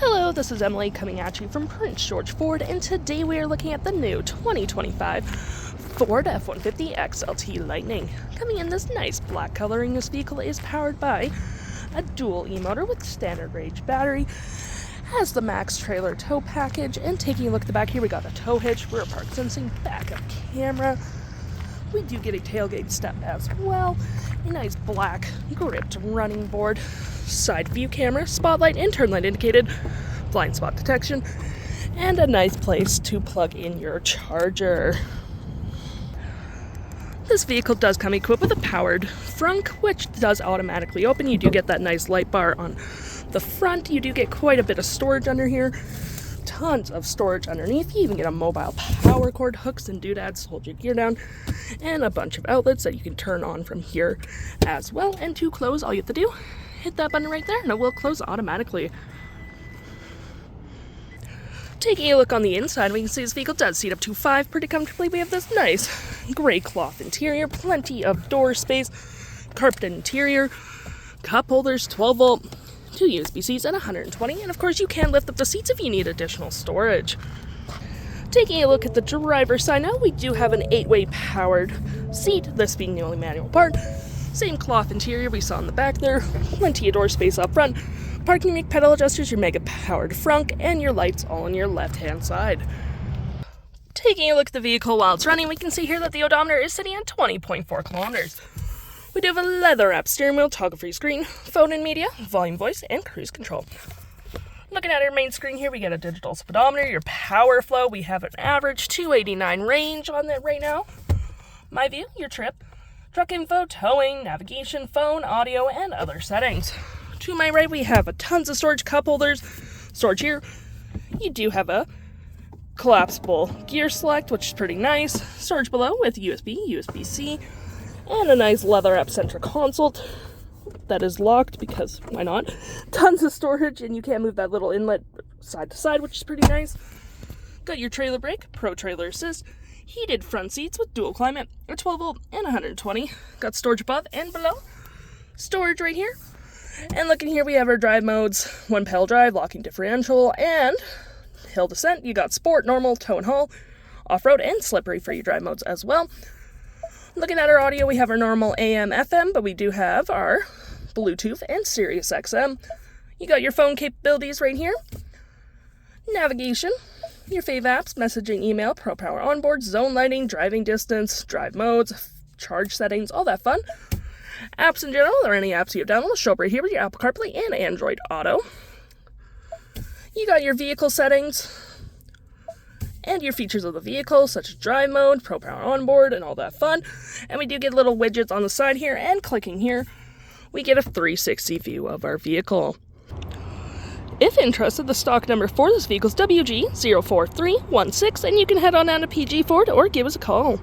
Hello, this is Emily coming at you from Prince George Ford, and today we are looking at the new 2025 Ford F-150 XLT Lightning. Coming in this nice black coloring, this vehicle is powered by a dual eMotor with standard range battery, has the max trailer tow package, and taking a look at the back here, we got a tow hitch, rear park sensing, backup camera. We do get a tailgate step as well, a nice black gripped running board, side view camera, spotlight and turn light indicated, blind spot detection, and a nice place to plug in your charger. This vehicle does come equipped with a powered Frunk, which does automatically open. You do get that nice light bar on the front. You do get quite a bit of storage under here. Tons of storage underneath. You even get a mobile power cord, hooks and doodads to hold your gear down, and a bunch of outlets that you can turn on from here as well. And to close, all you have to do, hit that button right there and it will close automatically. Taking a look on the inside, we can see this vehicle does seat up to 5 pretty comfortably. We have this nice gray cloth interior, plenty of door space, carpeted interior, cup holders, 12 volt, 2 USB-Cs and 120, and of course you can lift up the seats if you need additional storage. Taking a look at the driver's side now, we do have an 8-way powered seat, this being the only manual part. Same cloth interior we saw in the back there, plenty of door space up front, parking brake pedal adjusters, your mega powered frunk, and your lights all on your left hand side. Taking a look at the vehicle while it's running, we can see here that the odometer is sitting at 20.4 kilometers. We do have a leather-wrapped steering wheel, toggle-free screen, phone and media, volume, voice, and cruise control. Looking at our main screen here, we get a digital speedometer, your power flow. We have an average 289 range on that right now. My view, your trip, truck info, towing, navigation, phone, audio, and other settings. To my right, we have tons of storage, cup holders, storage here. You do have a collapsible gear select, which is pretty nice. Storage below with USB, USB-C, and a nice leather-wrapped center console that is locked because why not? Tons of storage, and you can move that little inlet side to side, which is pretty nice. Got your trailer brake, Protrailer assist, heated front seats with dual climate, a 12 volt and 120. Got storage above and below. Storage right here. And looking here, we have our drive modes, 1-pedal drive, locking differential, and hill descent. You got sport, normal, tow and haul, off-road, and slippery for your drive modes as well. Looking at our audio, we have our normal AM, FM, but we do have our Bluetooth and SiriusXM. You got your phone capabilities right here. Navigation, your fave apps, messaging, email, Power Onboard, zone lighting, driving distance, drive modes, charge settings, all that fun. Apps in general, or any apps you have downloaded, show up right here with your Apple CarPlay and Android Auto. You got your vehicle settings and your features of the vehicle, such as drive mode, Power Onboard, and all that fun. And we do get little widgets on the side here, and clicking here, we get a 360 view of our vehicle. If interested, the stock number for this vehicle is WG04316, and you can head on down to PG Ford or give us a call.